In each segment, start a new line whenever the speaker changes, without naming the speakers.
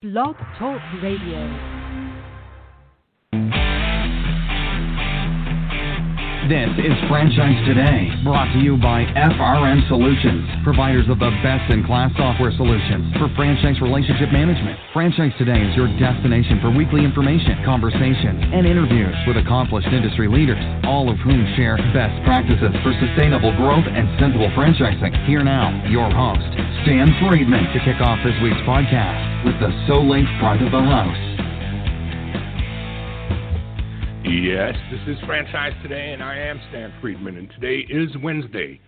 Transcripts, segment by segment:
Blog Talk Radio.
This is Franchise Today, brought to you by FRM Solutions, providers of the best-in-class software solutions for franchise relationship management. Franchise Today is your destination for weekly information, conversations, and interviews with accomplished industry leaders, all of whom share best practices for sustainable growth and sensible franchising. Here now, your host, Stan Friedman, to kick off this week's podcast with the So-Link part of the house.
Yes, this is Franchise Today, and I am Stan Friedman, and today is Wednesday,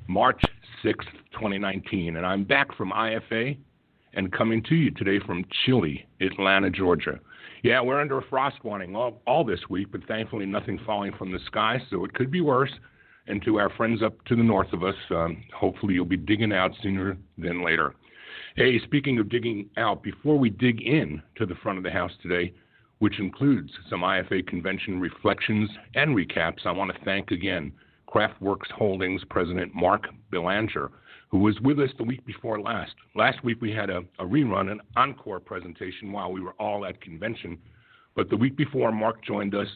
March 6th, 2019, and I'm back from IFA and coming to you today from chilly Atlanta, Georgia. Yeah, we're under a frost warning all this week, but thankfully nothing falling from the sky, so it could be worse. And to our friends up to the north of us, hopefully you'll be digging out sooner than later. Hey, speaking of digging out, before we dig in to the front of the house today, which includes some IFA convention reflections and recaps, I want to thank again Craftworks Holdings President Mark Belanger, who was with us the week before last. Last week we had a rerun, an encore presentation while we were all at convention, but the week before Mark joined us,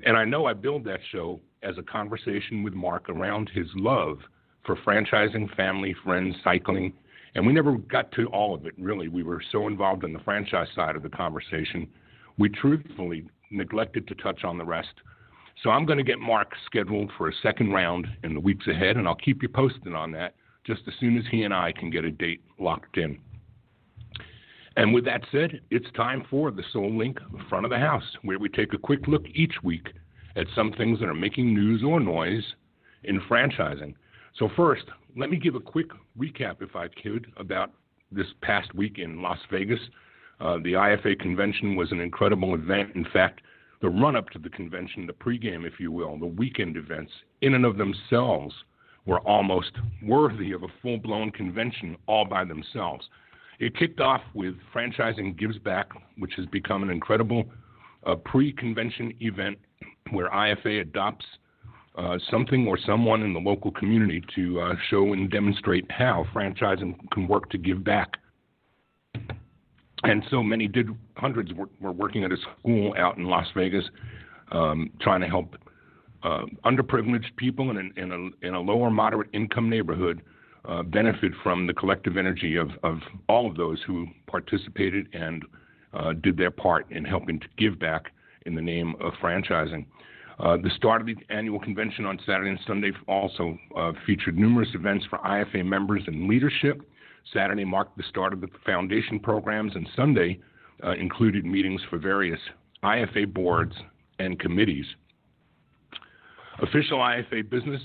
and I know I billed that show as a conversation with Mark around his love for franchising, family, friends, cycling, and we never got to all of it, really. We were so involved in the franchise side of the conversation, we truthfully neglected to touch on the rest. So I'm going to get Mark scheduled for a second round in the weeks ahead, and I'll keep you posted on that just as soon as he and I can get a date locked in. And with that said, it's time for the So-Link front of the house, where we take a quick look each week at some things that are making news or noise in franchising. So first, let me give a quick recap, if I could, about this past week in Las Vegas. The IFA convention was an incredible event. In fact, the run-up to the convention, the pregame, if you will, the weekend events, in and of themselves were almost worthy of a full-blown convention all by themselves. It kicked off with Franchising Gives Back, which has become an incredible pre-convention event where IFA adopts something or someone in the local community to show and demonstrate how franchising can work to give back. And so many did. Hundreds were working at a school out in Las Vegas, trying to help underprivileged people in a lower moderate income neighborhood benefit from the collective energy of all of those who participated and did their part in helping to give back in the name of franchising. The start of the annual convention on Saturday and Sunday also featured numerous events for IFA members and leadership. Saturday marked the start of the foundation programs, and Sunday included meetings for various IFA boards and committees. Official IFA business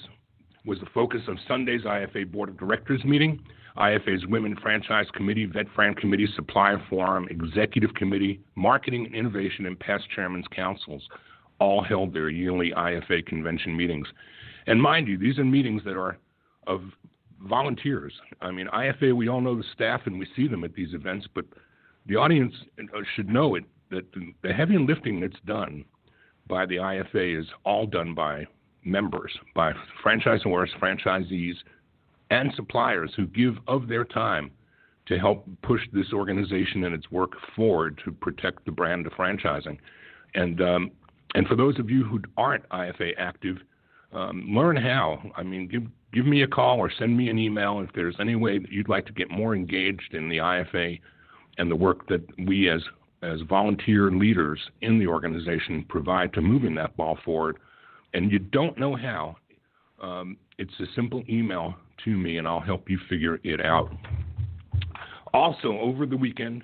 was the focus of Sunday's IFA Board of Directors meeting. IFA's Women Franchise Committee, Vet Fran Committee, Supplier Forum, Executive Committee, Marketing and Innovation, and past Chairman's Councils all held their yearly IFA convention meetings. And mind you, these are meetings that are of volunteers. I mean, IFA, we all know the staff and we see them at these events, but the audience should know it, that the heavy lifting that's done by the IFA is all done by members, by franchisors, franchisees, and suppliers who give of their time to help push this organization and its work forward to protect the brand of franchising. And for those of you who aren't IFA active, learn how. I mean, give me a call or send me an email if there's any way that you'd like to get more engaged in the IFA and the work that we as volunteer leaders in the organization provide to moving that ball forward. And you don't know how, it's a simple email to me and I'll help you figure it out. Also, over the weekend,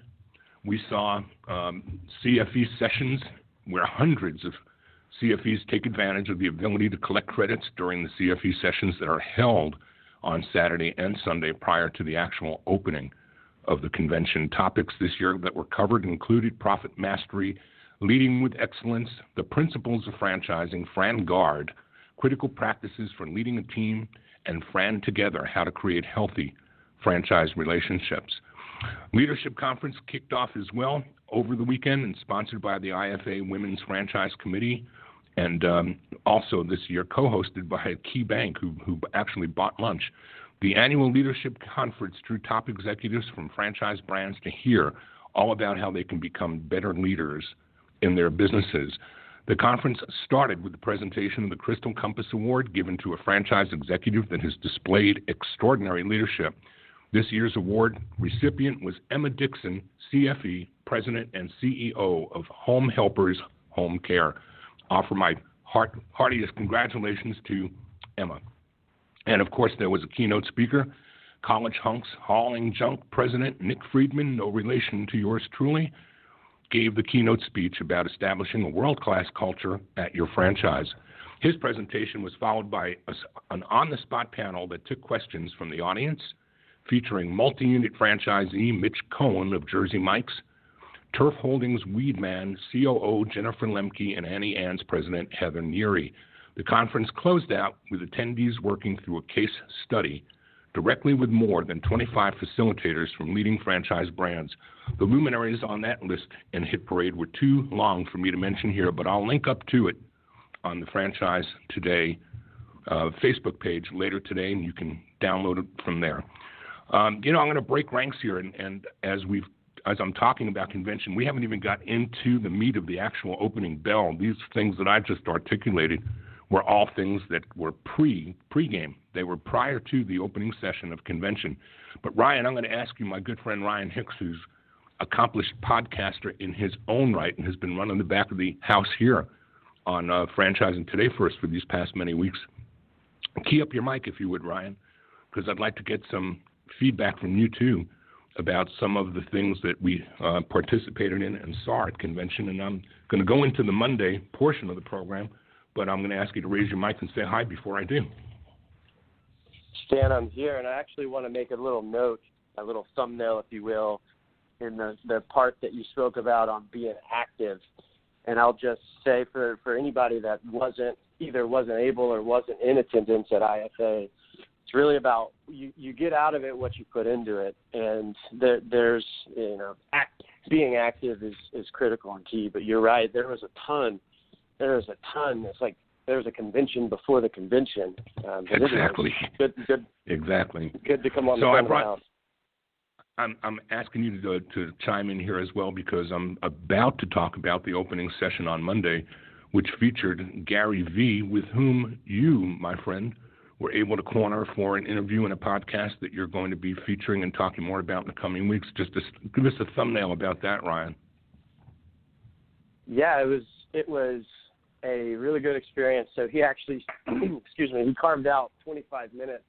we saw CFE sessions where hundreds of CFEs take advantage of the ability to collect credits during the CFE sessions that are held on Saturday and Sunday prior to the actual opening of the convention. Topics this year that were covered included profit mastery, leading with excellence, the principles of franchising, Fran Guard, critical practices for leading a team, and Fran Together, how to create healthy franchise relationships. Leadership Conference kicked off as well over the weekend and sponsored by the IFA Women's Franchise Committee, and also this year co-hosted by a key bank who actually bought lunch. The annual leadership conference drew top executives from franchise brands to hear all about how they can become better leaders in their businesses. The conference started with the presentation of the Crystal Compass Award given to a franchise executive that has displayed extraordinary leadership. This year's award recipient was Emma Dixon, CFE, President and CEO of Home Helpers Home Care. Offer my heartiest congratulations to Emma. And, of course, there was a keynote speaker, College Hunks Hauling Junk President Nick Friedman, no relation to yours truly, gave the keynote speech about establishing a world-class culture at your franchise. His presentation was followed by an on-the-spot panel that took questions from the audience, featuring multi-unit franchisee Mitch Cohen of Jersey Mike's, Turf Holdings Weedman COO Jennifer Lemke, and Annie Ann's president Heather Neary. The conference closed out with attendees working through a case study directly with more than 25 facilitators from leading franchise brands. The luminaries on that list and hit parade were too long for me to mention here, but I'll link up to it on the Franchise Today Facebook page later today, and you can download it from there. I'm going to break ranks here, and as I'm talking about convention, we haven't even got into the meat of the actual opening bell. These things that I just articulated were all things that were pre-game. They were prior to the opening session of convention. But Ryan, I'm going to ask you, my good friend Ryan Hicks, who's accomplished podcaster in his own right and has been running the back of the house here on Franchising Today for us for these past many weeks. Key up your mic if you would, Ryan, because I'd like to get some feedback from you too about some of the things that we participated in and saw at convention. And I'm going to go into the Monday portion of the program, but I'm going to ask you to raise your mic and say hi before I do.
Stan, I'm here, and I actually want to make a little note, a little thumbnail, if you will, in the part that you spoke about on being active. And I'll just say for anybody that wasn't able or wasn't in attendance at IFA, it's really about you get out of it what you put into it. And there's, being active is critical and key. But you're right, there was a ton. It's like there was a convention before the convention.
Exactly.
Good.
Exactly.
Good to come on the front of the house.
I'm asking you to chime in here as well because I'm about to talk about the opening session on Monday, which featured Gary V., with whom you, my friend, were able to corner for an interview and a podcast that you're going to be featuring and talking more about in the coming weeks. Just to give us a thumbnail about that, Ryan.
Yeah, it was a really good experience. So he actually, he carved out 25 minutes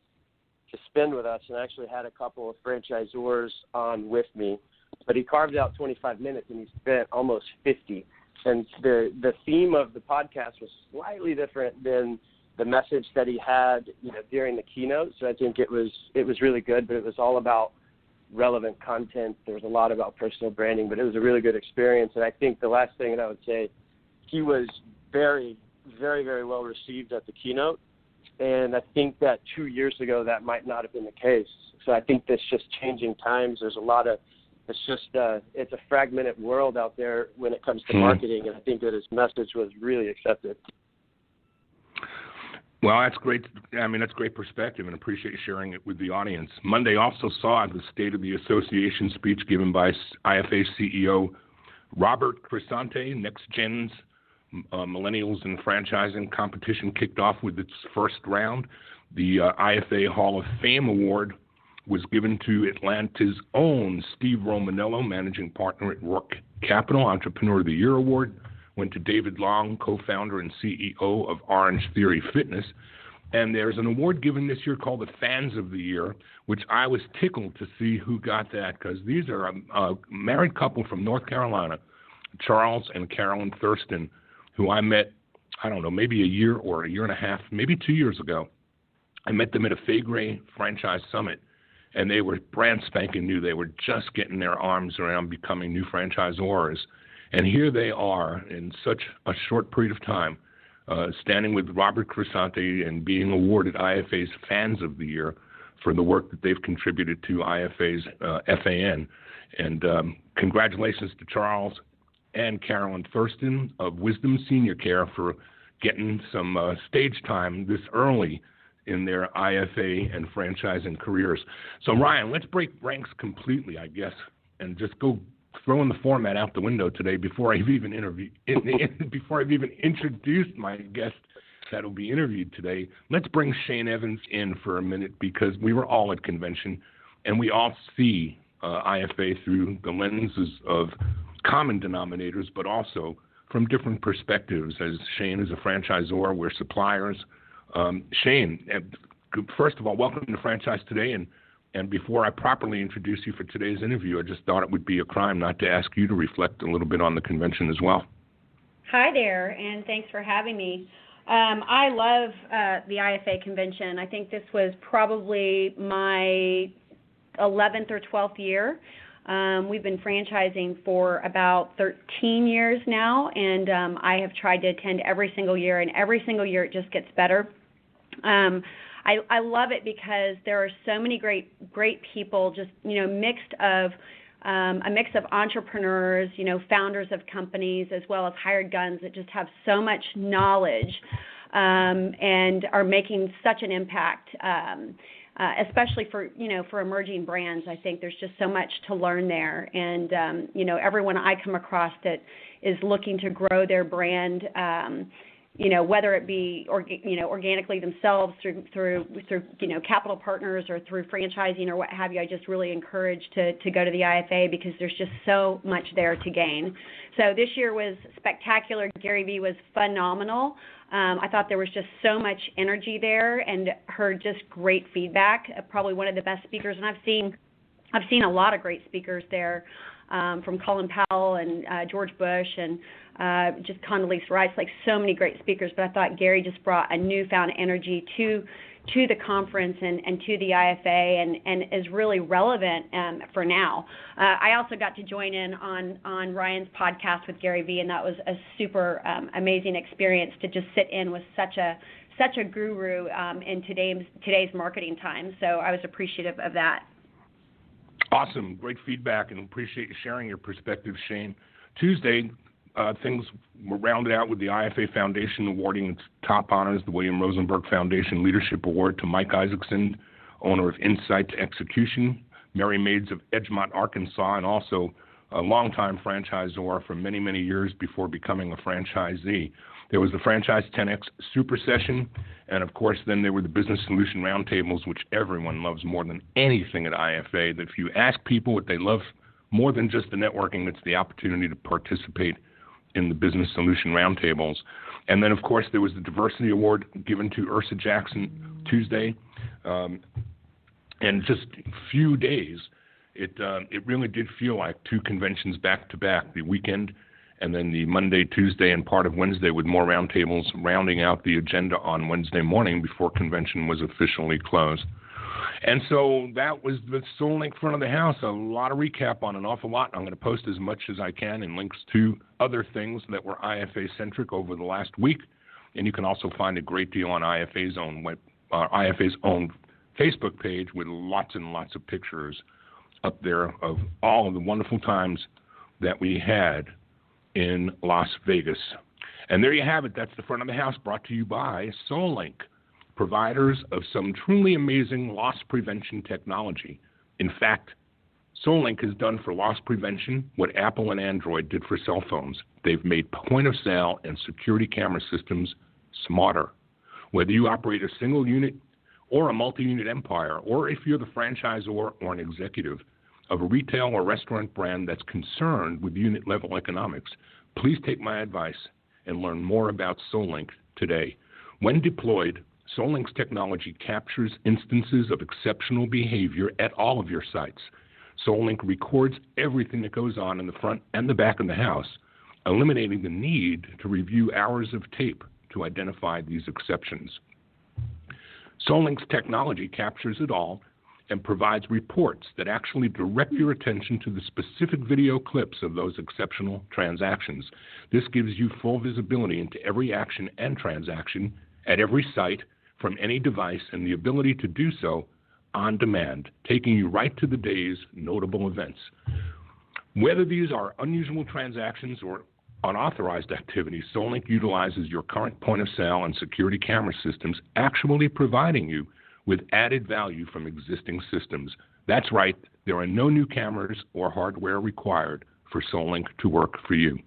to spend with us, and actually had a couple of franchisors on with me. But he carved out 25 minutes, and he spent almost 50. And the theme of the podcast was slightly different than the message that he had, during the keynote. So I think it was really good, but it was all about relevant content. There was a lot about personal branding, but it was a really good experience. And I think the last thing that I would say, he was very, very, very well received at the keynote. And I think that 2 years ago, that might not have been the case. So I think that's just changing times. There's it's a fragmented world out there when it comes to marketing. And I think that his message was really accepted.
Well, that's great. I mean, that's great perspective, and appreciate sharing it with the audience. Monday also saw the State of the Association speech given by IFA CEO Robert Crisante. Next Gen's Millennials in Franchising competition kicked off with its first round. The IFA Hall of Fame Award was given to Atlanta's own Steve Romanello, managing partner at Rourke Capital. Entrepreneur of the Year Award went to David Long, co-founder and CEO of Orange Theory Fitness. And there's an award given this year called the Fans of the Year, which I was tickled to see who got that, because these are a married couple from North Carolina, Charles and Carolyn Thurston, who I met, I don't know, maybe a year or a year and a half, maybe 2 years ago. I met them at a Faegre Franchise Summit, and they were brand spanking new. They were just getting their arms around becoming new franchisors. And here they are in such a short period of time, standing with Robert Crisante and being awarded IFA's Fans of the Year for the work that they've contributed to IFA's FAN. And congratulations to Charles and Carolyn Thurston of Wisdom Senior Care for getting some stage time this early in their IFA and franchising careers. So, Ryan, let's break ranks completely, I guess, and just go throwing the format out the window today before I've even introduced my guest that will be interviewed today. Let's bring Shane Evans in for a minute, because we were all at convention and we all see IFA through the lenses of common denominators, but also from different perspectives. As Shane is a franchisor, we're suppliers. Shane, first of all, welcome to Franchise Today. And before I properly introduce you for today's interview, I just thought it would be a crime not to ask you to reflect a little bit on the convention as well.
Hi there, and thanks for having me. I love the IFA convention. I think this was probably my 11th or 12th year. We've been franchising for about 13 years now, and I have tried to attend every single year, and every single year it just gets better. I love it because there are so many great people, just, a mix of entrepreneurs, founders of companies, as well as hired guns that just have so much knowledge and are making such an impact, especially for emerging brands. I think there's just so much to learn there. And, everyone I come across that is looking to grow their brand, whether it be organically themselves through capital partners or through franchising or what have you, I just really encourage to go to the IFA, because there's just so much there to gain. So this year was spectacular. Gary Vee was phenomenal. I thought there was just so much energy there, and heard just great feedback. Probably one of the best speakers, and I've seen a lot of great speakers there, from Colin Powell and George Bush and just Condoleezza Rice, like so many great speakers. But I thought Gary just brought a newfound energy to the conference and to the IFA, and is really relevant for now. I also got to join in on Ryan's podcast with Gary Vee, and that was a super amazing experience to just sit in with such a guru in today's marketing time. So I was appreciative of that.
Awesome. Great feedback, and appreciate you sharing your perspective, Shane. Tuesday, things were rounded out with the IFA Foundation awarding its top honors, the William Rosenberg Foundation Leadership Award, to Mike Isaacson, owner of Insight to Execution, Merry Maids of Edgemont, Arkansas, and also a longtime franchisor for many, many years before becoming a franchisee. There was the Franchise 10X Super Session, and of course then there were the Business Solution Roundtables, which everyone loves more than anything at IFA. That if you ask people what they love more than just the networking, it's the opportunity to participate in the Business Solution Roundtables. And then, of course, there was the Diversity Award given to Ursa Jackson Tuesday. And just a few days, it really did feel like two conventions back-to-back, the weekend and then the Monday, Tuesday, and part of Wednesday, with more roundtables rounding out the agenda on Wednesday morning before convention was officially closed. And so that was the Soul Link front of the house. A lot of recap on an awful lot. I'm going to post as much as I can and links to other things that were IFA-centric over the last week. And you can also find a great deal on IFA's own Facebook page, with lots and lots of pictures up there of all of the wonderful times that we had in Las Vegas. And there you have it. That's the front of the house, brought to you by Soul Link, providers of some truly amazing loss prevention technology. In fact, Soul Link has done for loss prevention what Apple and Android did for cell phones. They've made point-of-sale and security camera systems smarter. Whether you operate a single unit or a multi-unit empire, or if you're the franchisor or an executive of a retail or restaurant brand that's concerned with unit-level economics, please take my advice and learn more about Soul Link today. When deployed, Soul Link's technology captures instances of exceptional behavior at all of your sites. Soul Link records everything that goes on in the front and the back of the house, eliminating the need to review hours of tape to identify these exceptions. Soul Link's technology captures it all and provides reports that actually direct your attention to the specific video clips of those exceptional transactions. This gives you full visibility into every action and transaction at every site from any device, and the ability to do so on demand, taking you right to the day's notable events. Whether these are unusual transactions or unauthorized activities, Soul Link utilizes your current point-of-sale and security camera systems, actually providing you with added value from existing systems. That's right, there are no new cameras or hardware required for SoulLink to work for you.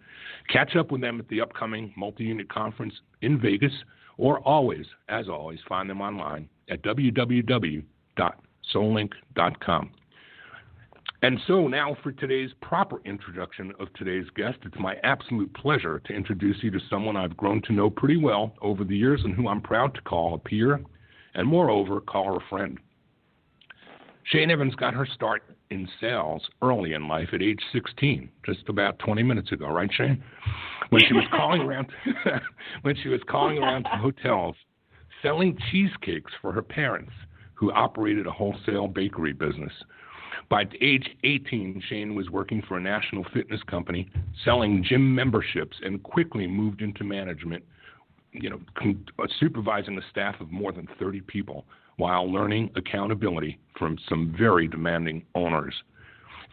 Catch up with them at the upcoming multi-unit conference in Vegas, or always, as always, find them online at www.soullink.com. And so now for today's proper introduction of today's guest, it's my absolute pleasure to introduce you to someone I've grown to know pretty well over the years and who I'm proud to call a peer and, moreover, call her friend. Shane Evans got her start in sales early in life at age 16, just about 20 minutes ago, right, Shane? When she was calling around to hotels selling cheesecakes for her parents who operated a wholesale bakery business. By age 18, Shane was working for a national fitness company, selling gym memberships, and quickly moved into management, supervising a staff of more than 30 people while learning accountability from some very demanding owners.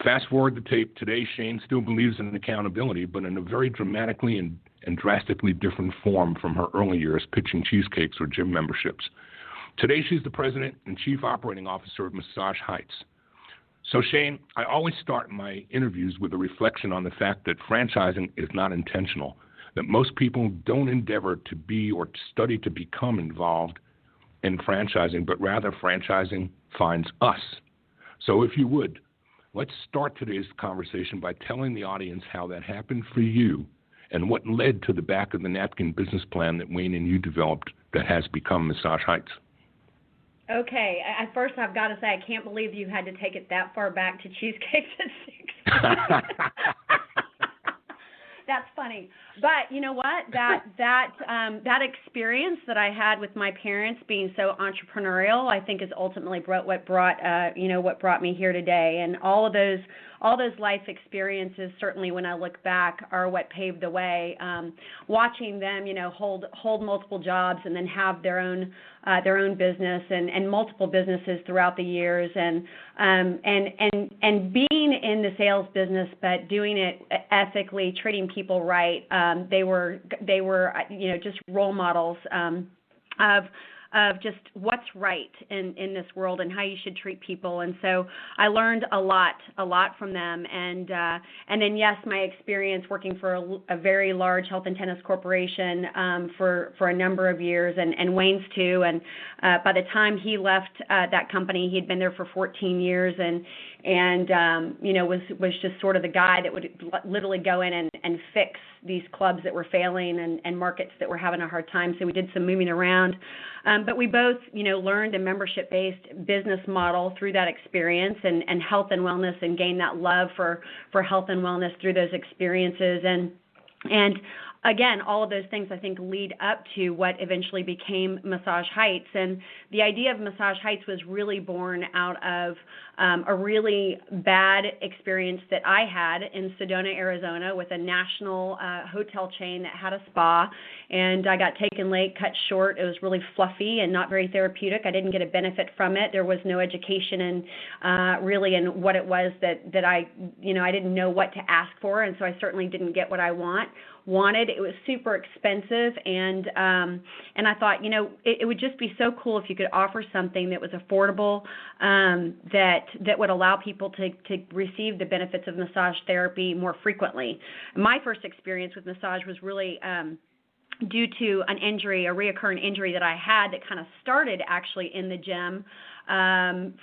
Fast forward the tape, today Shane still believes in accountability, but in a very dramatically and drastically different form from her early years pitching cheesecakes or gym memberships. Today she's the president and chief operating officer of Massage Heights. So Shane, I always start my interviews with a reflection on the fact that franchising is not intentional, that most people don't endeavor to be or study to become involved in franchising, but rather franchising finds us. So if you would, let's start today's conversation by telling the audience how that happened for you and what led to the back of the napkin business plan that Wayne and you developed that has become Massage Heights.
Okay, at first I've got to say I can't believe you had to take it that far back to cheesecakes at 16. That's funny. But you know what? That experience that I had with my parents being so entrepreneurial, I think is ultimately what brought me here today. And all those life experiences, certainly when I look back, are what paved the way. Watching them, hold multiple jobs and then have their own business and multiple businesses throughout the years, and being in the sales business, but doing it ethically, treating people right. They were just role models of just what's right in this world and how you should treat people. And so I learned a lot from them. And then, yes, my experience working for a very large health and tennis corporation for a number of years, and Wayne's too. And by the time he left that company, he'd been there for 14 years and was just sort of the guy that would literally go in and fix these clubs that were failing and markets that were having a hard time. So we did some moving around. But we both, learned a membership-based business model through that experience and health and wellness, and gained that love for health and wellness through those experiences. And again, all of those things, I think, lead up to what eventually became Massage Heights. And the idea of Massage Heights was really born out of a really bad experience that I had in Sedona, Arizona, with a national hotel chain that had a spa. And I got taken late, cut short. It was really fluffy and not very therapeutic. I didn't get a benefit from it. There was no education in what it was that I didn't know what to ask for. And so I certainly didn't get what I wanted. It was super expensive, and I thought, it would just be so cool if you could offer something that was affordable, that would allow people to receive the benefits of massage therapy more frequently. My first experience with massage was really due to an injury, a reoccurring injury that I had that kind of started actually in the gym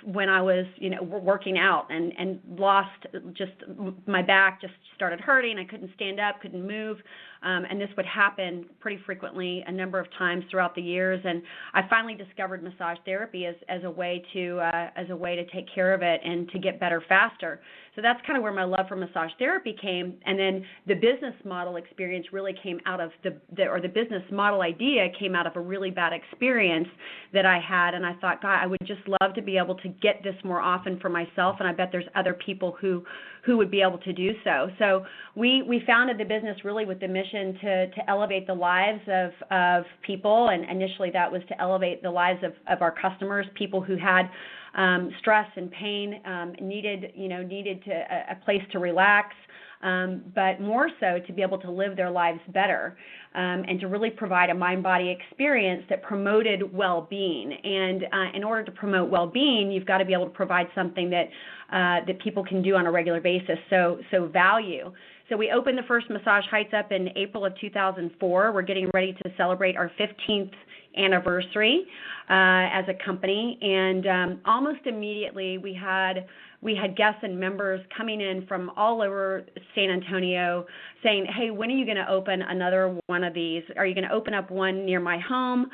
when I was, working out and lost just my back just started hurting. I couldn't stand up, couldn't move. And this would happen pretty frequently a number of times throughout the years. And I finally discovered massage therapy as a way to take care of it and to get better faster. So that's kind of where my love for massage therapy came. And then the business model experience really came out of the business model idea came out of a really bad experience that I had. And I thought, God, I would just love to be able to get this more often for myself. And I bet there's other people who would be able to do so. So we founded the business really with the mission to elevate the lives of people. And initially that was to elevate the lives of our customers, people who had needed a place to relax, but more so to be able to live their lives better, and to really provide a mind-body experience that promoted well-being. And in order to promote well-being, you've got to be able to provide something that people can do on a regular basis, so value. So we opened the first Massage Heights up in April of 2004. We're getting ready to celebrate our 15th anniversary as a company, and almost immediately we had guests and members coming in from all over San Antonio saying, hey, when are you going to open another one of these? Are you going to open up one near my home?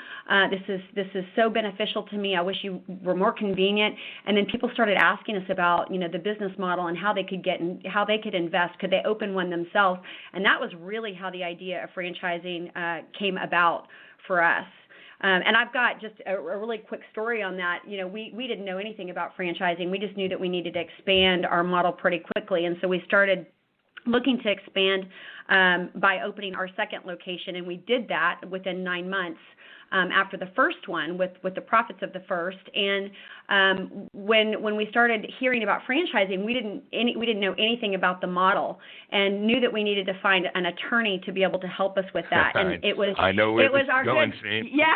This is so beneficial to me. I wish you were more convenient. And then people started asking us about, the business model and how they could invest. Could they open one themselves? And that was really how the idea of franchising came about for us. And I've got just a really quick story on that. We didn't know anything about franchising. We just knew that we needed to expand our model pretty quickly. And so we started looking to expand by opening our second location. And we did that within 9 months after the first one with the profits of the first. And when we started hearing about franchising, we didn't know anything about the model and knew that we needed to find an attorney to be able to help us with that. And
I know where this is going, Shane.
Yeah.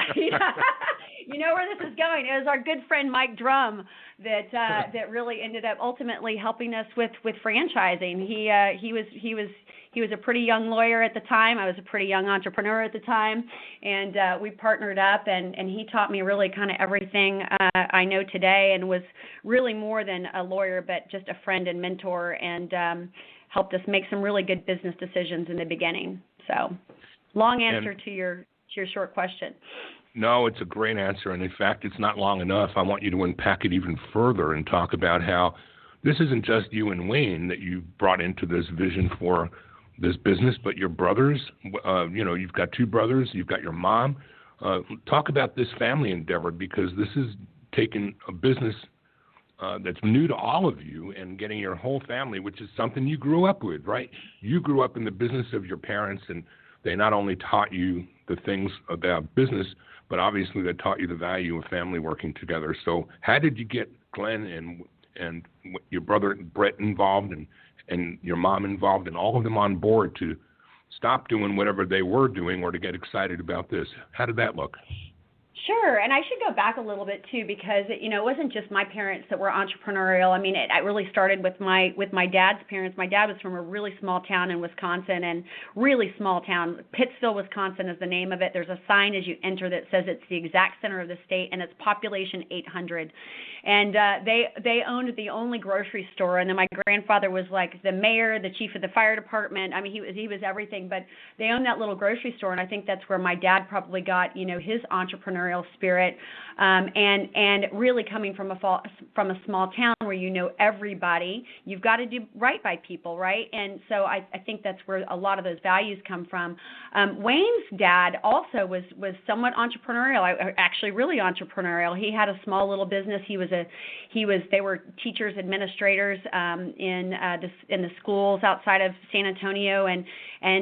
You know where this is going. It was our good friend Mike Drum that really ended up ultimately helping us with franchising. He was a pretty young lawyer at the time. I was a pretty young entrepreneur at the time, and we partnered up, and he taught me really kind of everything I know today, and was really more than a lawyer, but just a friend and mentor, and helped us make some really good business decisions in the beginning. So, long answer to your short question.
No, it's a great answer, and in fact, it's not long enough. I want you to unpack it even further and talk about how this isn't just you and Wayne that you brought into this vision for this business, but your brothers. You've got two brothers, you've got your mom. Talk about this family endeavor, because this is taking a business that's new to all of you and getting your whole family, which is something you grew up with, right? You grew up in the business of your parents, and they not only taught you the things about business, but obviously they taught you the value of family working together. So how did you get Glenn and your brother Brett involved and your mom involved and all of them on board to stop doing whatever they were doing or to get excited about this? How did that look?
Sure, and I should go back a little bit too, because it wasn't just my parents that were entrepreneurial. I mean, it really started with my dad's parents. My dad was from a really small town in Wisconsin, and really small town. Pittsville, Wisconsin is the name of it. There's a sign as you enter that says it's the exact center of the state, and it's population 800. And they owned the only grocery store, and then my grandfather was like the mayor, the chief of the fire department. I mean, he was everything, but they owned that little grocery store, and I think that's where my dad probably got his entrepreneurial spirit, and really coming from a small town where everybody, you've got to do right by people, right? And so I think that's where a lot of those values come from. Wayne's dad also was somewhat entrepreneurial, actually really entrepreneurial. He had a small little business. They were teachers, administrators in the schools outside of San Antonio, and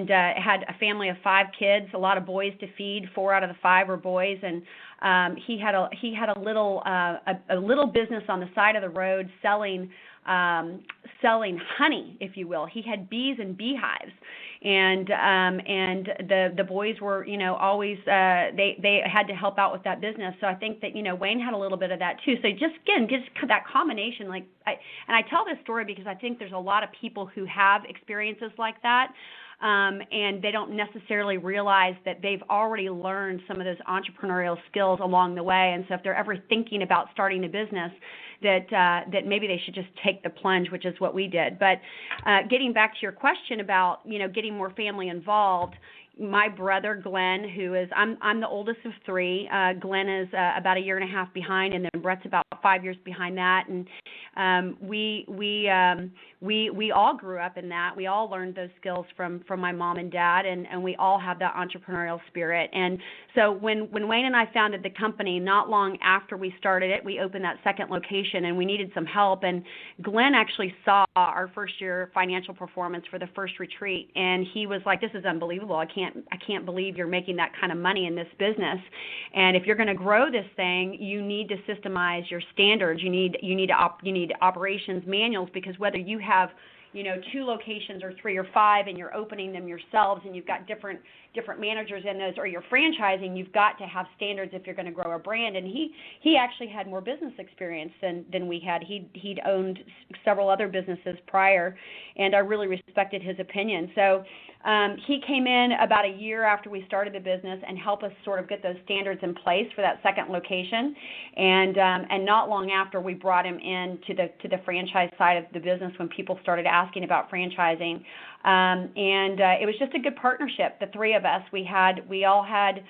had a family of 5 kids, a lot of boys to feed. 4 out of the 5 were boys, and he had a little business on the side of the road selling honey, if you will. He had bees and beehives, and the boys were always they had to help out with that business. So I think that Wayne had a little bit of that too. So just that combination, I tell this story because I think there's a lot of people who have experiences like that. And they don't necessarily realize that they've already learned some of those entrepreneurial skills along the way. And so if they're ever thinking about starting a business, that maybe they should just take the plunge, which is what we did. But getting back to your question about getting more family involved, my brother Glenn, I'm the oldest of 3. Glenn is about a year and a half behind, and then Brett's about 5 years behind that. And we all grew up in that. We all learned those skills from my mom and dad, and we all have that entrepreneurial spirit. And so when Wayne and I founded the company, not long after we started it, we opened that second location, and we needed some help. And Glenn actually saw our first year financial performance for the first retreat, and he was like, "This is unbelievable. I can't believe you're making that kind of money in this business. And if you're going to grow this thing, you need to systemize your standards. You need operations manuals, because whether you have 2 locations or 3 or 5, and you're opening them yourselves, and you've got different managers in those, or you're franchising, you've got to have standards if you're going to grow a brand. And he actually had more business experience than we had. He'd owned several other businesses prior, and I really respected his opinion. So he came in about a year after we started the business and helped us sort of get those standards in place for that second location. And not long after, we brought him in to the franchise side of the business when people started asking about franchising. It was just a good partnership. The 3 of us, we all had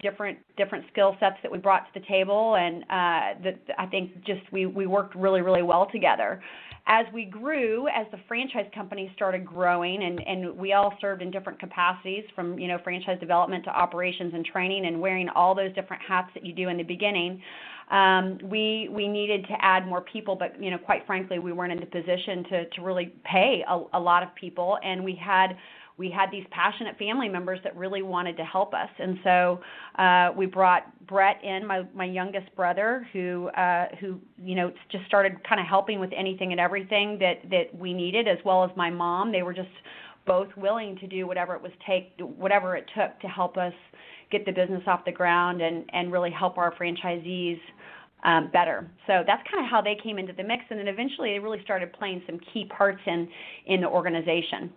different skill sets that we brought to the table, and I think just we worked really, really well together. As we grew, as the franchise company started growing, and we all served in different capacities, from franchise development to operations and training, and wearing all those different hats that you do in the beginning, we needed to add more people, but quite frankly, we weren't in the position to really pay a lot of people, and we had these passionate family members that really wanted to help us. And so we brought Brett in, my youngest brother, who just started kind of helping with anything and everything that we needed, as well as my mom. They were just both willing to do whatever it took to help us get the business off the ground and really help our franchisees better. So that's kind of how they came into the mix, and then eventually they really started playing some key parts in the organization.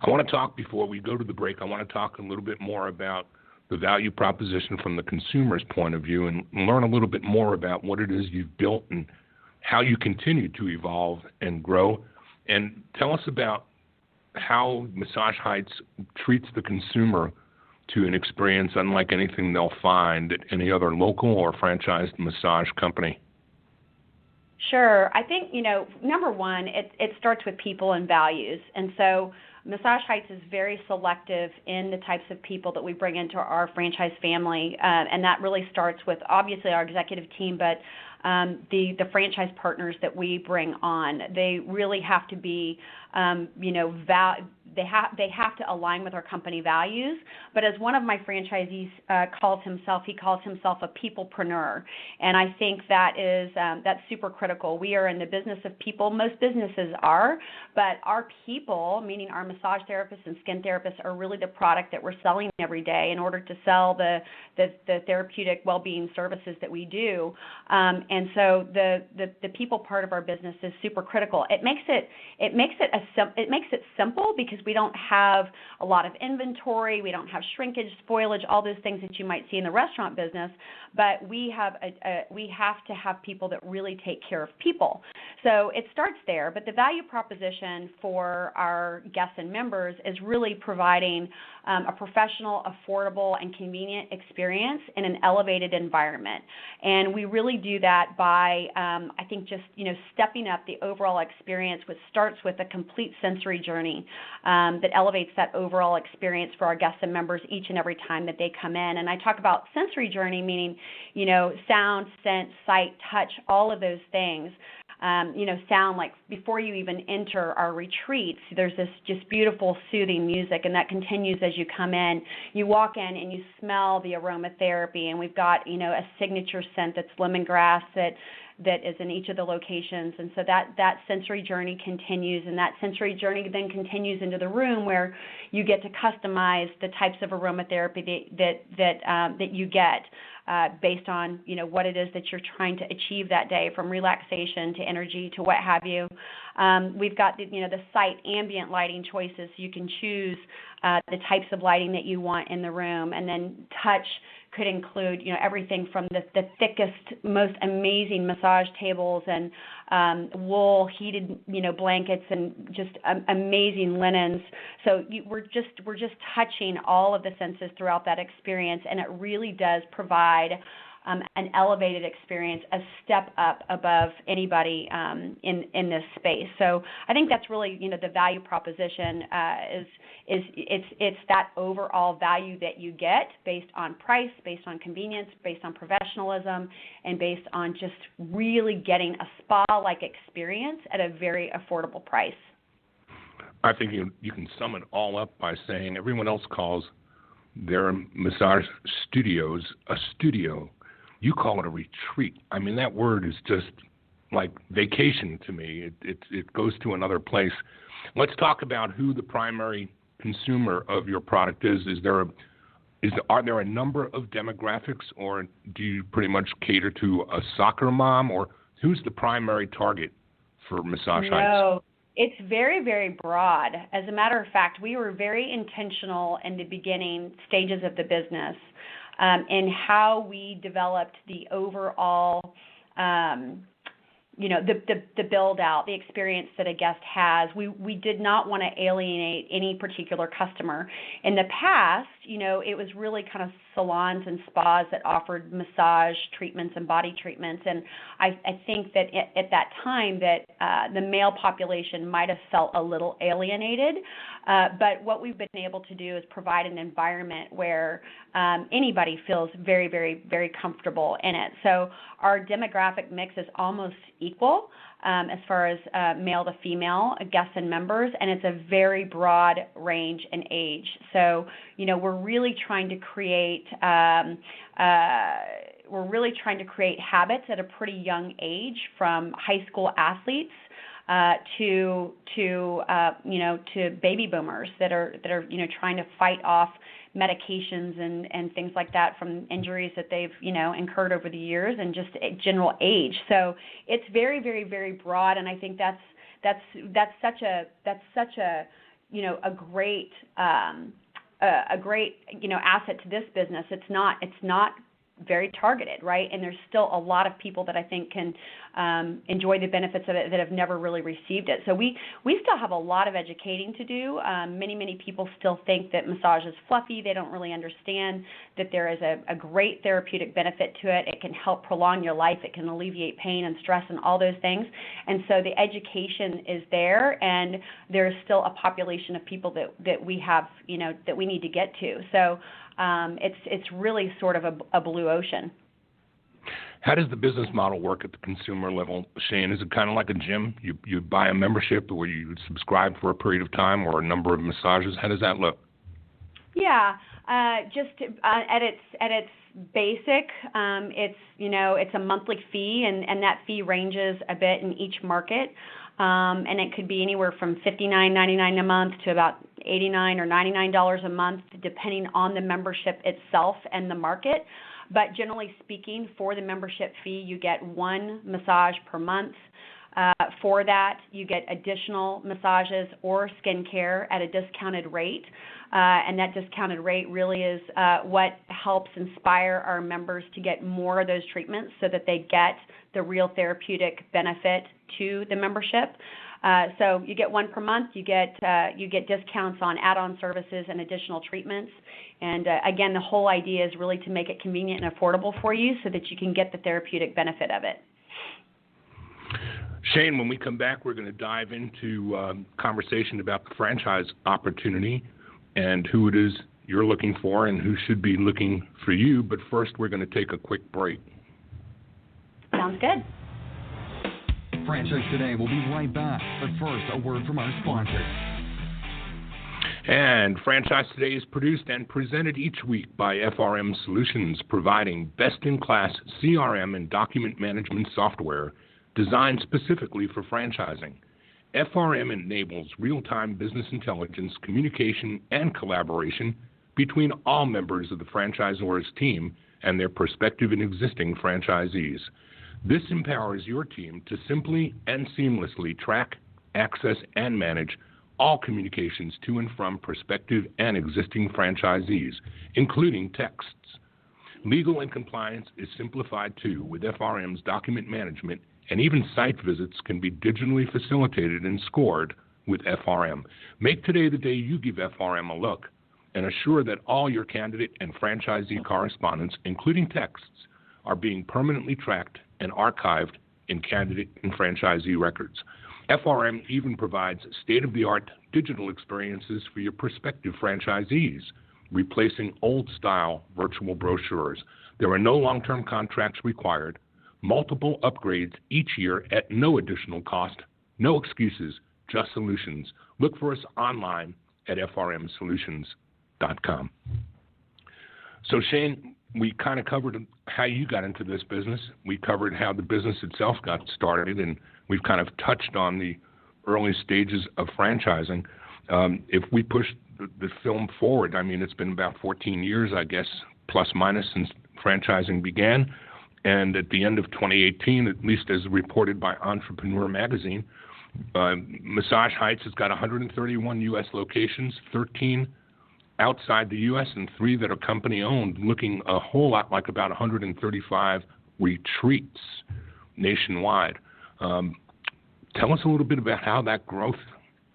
I want to talk, before we go to the break, I want to talk a little bit more about the value proposition from the consumer's point of view, and learn a little bit more about what it is you've built and how you continue to evolve and grow. And tell us about how Massage Heights treats the consumer to an experience unlike anything they'll find at any other local or franchised massage company.
Sure. I think, number one, it starts with people and values. And so Massage Heights is very selective in the types of people that we bring into our franchise family, and that really starts with, obviously, our executive team, but the franchise partners that we bring on. They really have to be, they have to align with our company values. But as one of my franchisees calls himself a peoplepreneur, and I think that's super critical. We are in the business of people. Most businesses are, but our people, meaning our massage therapists and skin therapists, are really the product that we're selling every day in order to sell the therapeutic well-being services that we do. And so the people part of our business is super critical. It makes it simple because we don't have a lot of inventory, we don't have shrinkage, spoilage, all those things that you might see in the restaurant business. But we have to have people that really take care of people. So it starts there. But the value proposition for our guests and members is really providing a professional, affordable, and convenient experience in an elevated environment. And we really do that by, I think, just stepping up the overall experience, which starts with a complete sensory journey that elevates that overall experience for our guests and members each and every time that they come in. And I talk about sensory journey, meaning sound, scent, sight, touch, all of those things. Sound, like before you even enter our retreats, there's this just beautiful, soothing music, and that continues as you come in. You walk in and you smell the aromatherapy, and we've got, a signature scent that's lemongrass that is in each of the locations. And so that sensory journey continues, and that sensory journey then continues into the room where you get to customize the types of aromatherapy that you get. Based on what it is that you're trying to achieve that day, from relaxation to energy to what have you. We've got the site ambient lighting choices, so you can choose the types of lighting that you want in the room, and then touch could include everything from the thickest, most amazing massage tables and wool heated blankets and just amazing linens. So we're just touching all of the senses throughout that experience, and it really does provide an elevated experience, a step up above anybody in this space. So I think that's really the value proposition is it's that overall value that you get based on price, based on convenience, based on professionalism, and based on just really getting a spa-like experience at a very affordable price.
I think you can sum it all up by saying everyone else calls their massage studios a studio. You call it a retreat. I mean, that word is just like vacation to me. It goes to another place. Let's talk about who the primary consumer of your product is. Are there a number of demographics, or do you pretty much cater to a soccer mom, or who's the primary target for massage heights?
No, it's very, very broad. As a matter of fact, we were very intentional in the beginning stages of the business in how we developed the overall the build out, the experience that a guest has. We did not want to alienate any particular customer. In the past, it was really kind of salons and spas that offered massage treatments and body treatments. And I think that at that time that the male population might have felt a little alienated. But what we've been able to do is provide an environment where anybody feels very, very, very comfortable in it. So our demographic mix is almost equal as far as male to female guests and members, and it's a very broad range in age. So, we're really trying to create habits at a pretty young age, from high school athletes to baby boomers that are trying to fight off medications and things like that from injuries that they've incurred over the years, and just general age. So it's very, very, very broad, and I think that's such a great asset to this business. It's not very targeted, right? And there's still a lot of people that I think can enjoy the benefits of it that have never really received it. So we still have a lot of educating to do. Many people still think that massage is fluffy. They don't really understand that there is a great therapeutic benefit to it. It can help prolong your life. It can alleviate pain and stress and all those things. And so the education is there, and there's still a population of people that we have, that we need to get to. So it's really sort of a blue ocean.
How does the business model work at the consumer level, Shane? Is it kind of like a gym? You buy a membership, or you subscribe for a period of time, or a number of massages? How does that look? Yeah,
just at its basic, it's a monthly fee, and that fee ranges a bit in each market. And it could be anywhere from $59.99 a month to about $89 or $99 a month, depending on the membership itself and the market. But generally speaking, for the membership fee, you get one massage per month. For that, you get additional massages or skincare at a discounted rate. And that discounted rate really is what helps inspire our members to get more of those treatments, so that they get the real therapeutic benefit to the membership. So you get one per month. You get discounts on add-on services and additional treatments. And again, the whole idea is really to make it convenient and affordable for you, so that you can get the therapeutic benefit of it.
Shane, when we come back, we're going to dive into conversation about the franchise opportunity and who it is you're looking for and who should be looking for you. But first, we're going to take a quick break.
Sounds good.
Franchise Today will be right back. But first, a word from our sponsors.
And Franchise Today is produced and presented each week by FRM Solutions, providing best-in-class CRM and document management software designed specifically for franchising. FRM enables real-time business intelligence, communication, and collaboration between all members of the franchisor's team and their prospective and existing franchisees. This empowers your team to simply and seamlessly track, access, and manage all communications to and from prospective and existing franchisees, including texts. Legal and compliance is simplified too, with FRM's document management, and even site visits can be digitally facilitated and scored with FRM. Make today the day you give FRM a look, and assure that all your candidate and franchisee correspondence, including texts, are being permanently tracked and archived in candidate and franchisee records. FRM even provides state-of-the-art digital experiences for your prospective franchisees, replacing old-style virtual brochures. There are no long-term contracts required, multiple upgrades each year at no additional cost, no excuses, just solutions. Look for us online at frmsolutions.com. So Shane, we kind of covered how you got into this business. We covered how the business itself got started, and we've kind of touched on the early stages of franchising. If we push the film forward, I mean, it's been about 14 years, I guess, plus minus, since franchising began. And at the end of 2018, at least as reported by Entrepreneur magazine, Massage Heights has got 131 U.S. locations, 13 outside the U.S. and 3 that are company-owned, looking a whole lot like about 135 retreats nationwide. Tell us a little bit about how that growth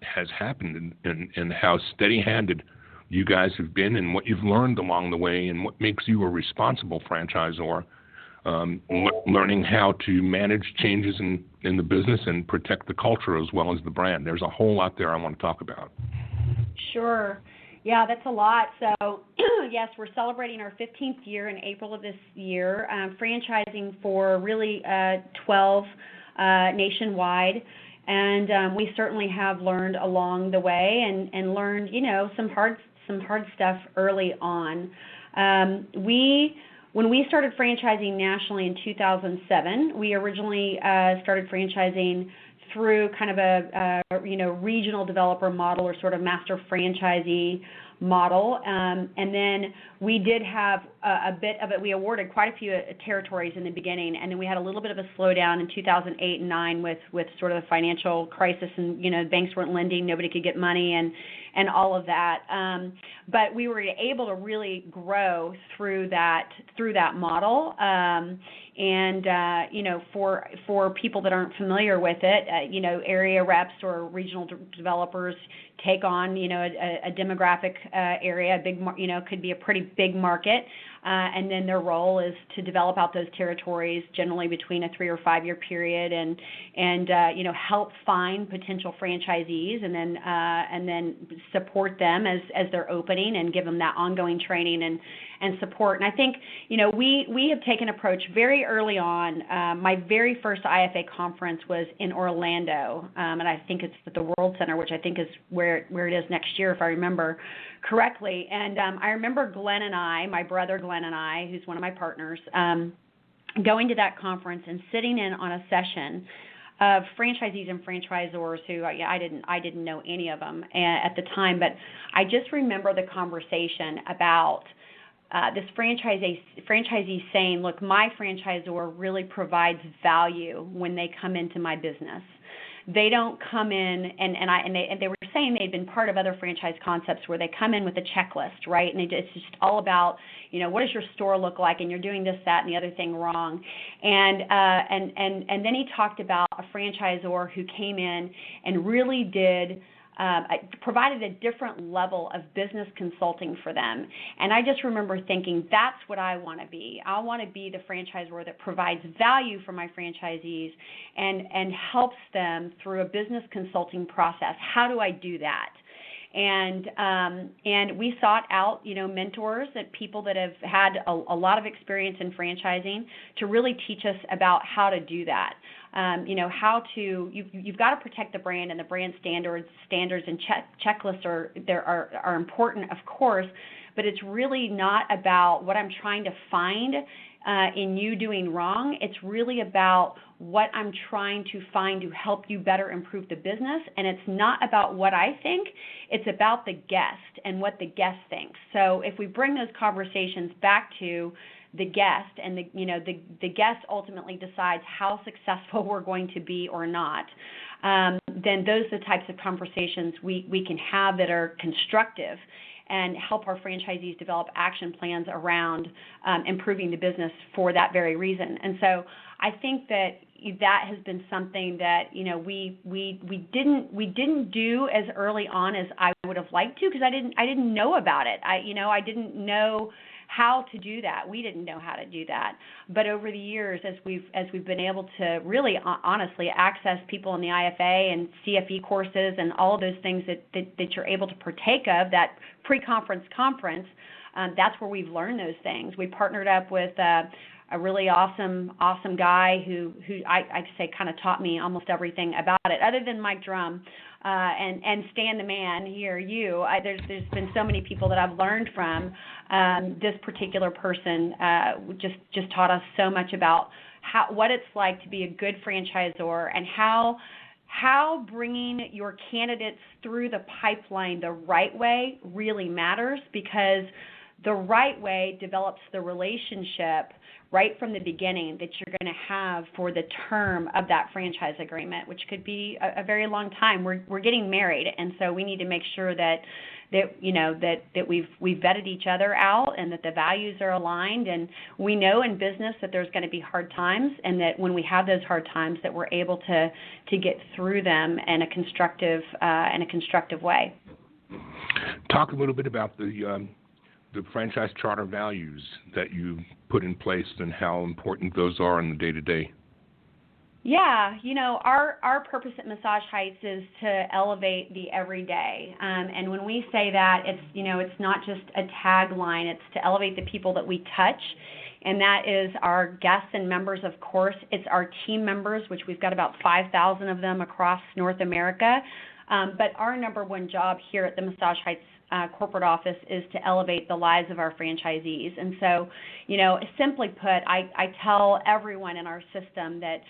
has happened and how steady-handed you guys have been and what you've learned along the way and what makes you a responsible franchisor, learning how to manage changes in the business and protect the culture as well as the brand. There's a whole lot there I want to talk about.
Sure. Yeah, that's a lot. So, yes, we're celebrating our 15th year in April of this year, franchising for really 12 nationwide. And we certainly have learned along the way and learned, some hard stuff early on. When we started franchising nationally in 2007, we originally started franchising through kind of a regional developer model or sort of master franchisee model. And then we did have a bit of it. We awarded quite a few territories in the beginning, and then we had a little bit of a slowdown in 2008 and 9 with sort of the financial crisis, and banks weren't lending, nobody could get money, and all of that. But we were able to really grow through that model. For people that aren't familiar with it, area reps or regional developers take on, a demographic area, a big, could be a pretty big market, and then their role is to develop out those territories, generally between a 3 or 5 year period, and help find potential franchisees, and then support them as they're opening and give them that ongoing training and support. And I think, we have taken an approach very early on. My very first IFA conference was in Orlando, and I think it's at the World Center, which I think is where it is next year, if I remember correctly. And I remember Glenn and I, my brother Glenn and I, who's one of my partners, going to that conference and sitting in on a session of franchisees and franchisors who I didn't know any of them at the time, but I just remember the conversation about this franchisee saying, look, my franchisor really provides value when they come into my business. They don't come in, and they were saying they'd been part of other franchise concepts where they come in with a checklist, right? And it's just all about, what does your store look like? And you're doing this, that, and the other thing wrong. And then he talked about a franchisor who came in and really did. Provided a different level of business consulting for them. And I just remember thinking, that's what I want to be. I want to be the franchisor that provides value for my franchisees and helps them through a business consulting process. How do I do that? And we sought out, mentors, and people that have had a lot of experience in franchising to really teach us about how to do that. You've got to protect the brand, and the brand standards and checklists are important, of course, but it's really not about what I'm trying to find in you doing wrong. It's really about what I'm trying to find to help you better improve the business, and it's not about what I think. It's about the guest and what the guest thinks. So if we bring those conversations back to the guest, and the guest ultimately decides how successful we're going to be or not, then those are the types of conversations we can have that are constructive and help our franchisees develop action plans around improving the business for that very reason. And so I think that has been something that we didn't do as early on as I would have liked to, because I didn't know about it. I didn't know how to do that. We didn't know how to do that. But over the years, as we've been able to really honestly access people in the IFA and CFE courses and all of those things that you're able to partake of, that pre-conference conference, that's where we've learned those things. We partnered up with a really awesome guy who I say kind of taught me almost everything about it, other than Mike Drum. and Stan the man here, there's been so many people that I've learned from. This particular person just taught us so much about what it's like to be a good franchisor and how bringing your candidates through the pipeline the right way really matters, because the right way develops the relationship right from the beginning that you're going to have for the term of that franchise agreement, which could be a very long time. We're getting married, and so we need to make sure that we've vetted each other out and that the values are aligned. And we know in business that there's going to be hard times, and that when we have those hard times, that we're able to get through them in a constructive way.
Talk a little bit about the franchise charter values that you put in place and how important those are in the day-to-day.
Yeah, our purpose at Massage Heights is to elevate the everyday. And when we say that, it's not just a tagline, it's to elevate the people that we touch. And that is our guests and members, of course. It's our team members, which we've got about 5,000 of them across North America. But our number one job here at the Massage Heights corporate office is to elevate the lives of our franchisees. And so, simply put, I tell everyone in our system that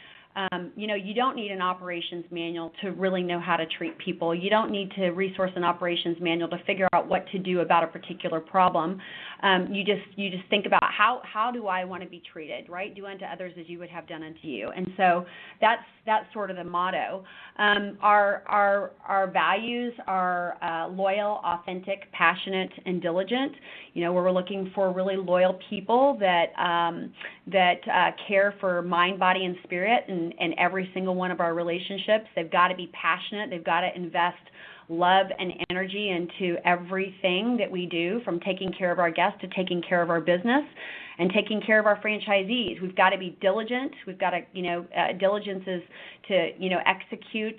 you don't need an operations manual to really know how to treat people. You don't need to resource an operations manual to figure out what to do about a particular problem. You just think about how do I want to be treated, right? Do unto others as you would have done unto you. And so that's sort of the motto. Our values are loyal, authentic, passionate, and diligent. We're looking for really loyal people that care for mind, body, and spirit in every single one of our relationships. They've got to be passionate. They've got to invest love and energy into everything that we do, from taking care of our guests to taking care of our business and taking care of our franchisees. We've got to be diligent. We've got to, diligence is to, execute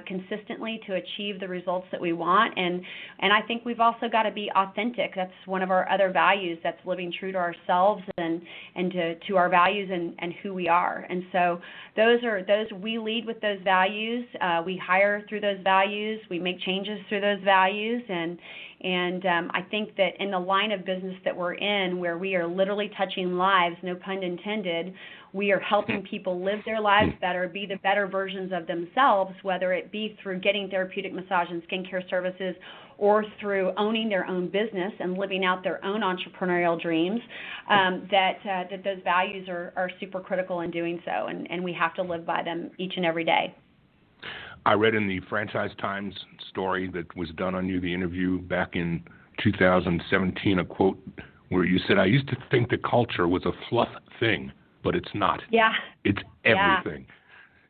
consistently to achieve the results that we want. And I think we've also got to be authentic. That's one of our other values. That's living true to ourselves and to our values and who we are. And so those we lead with those values. We hire through those values. We make changes through those values. And I think that in the line of business that we're in, where we are literally touching lives, no pun intended, we are helping people live their lives better, be the better versions of themselves, whether it be through getting therapeutic massage and skincare services or through owning their own business and living out their own entrepreneurial dreams, that those values are super critical in doing so, and we have to live by them each and every day.
I read in the Franchise Times story that was done on you, the interview back in 2017, a quote where you said, "I used to think that culture was a fluff thing, but it's not.
Yeah.
It's everything."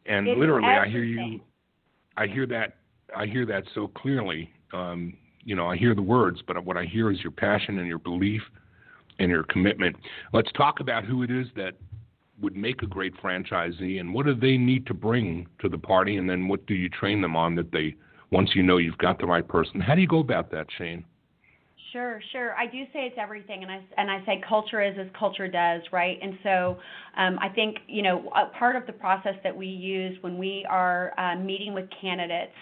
Yeah. And
it's
literally,
everything.
I hear that so clearly. I hear the words, but what I hear is your passion and your belief and your commitment. Let's talk about who it is that would make a great franchisee, and what do they need to bring to the party, and then what do you train them on that they, once you know you've got the right person? How do you go about that, Shane?
Sure. I do say it's everything, and I say culture is as culture does, right? And so I think, a part of the process that we use when we are meeting with candidates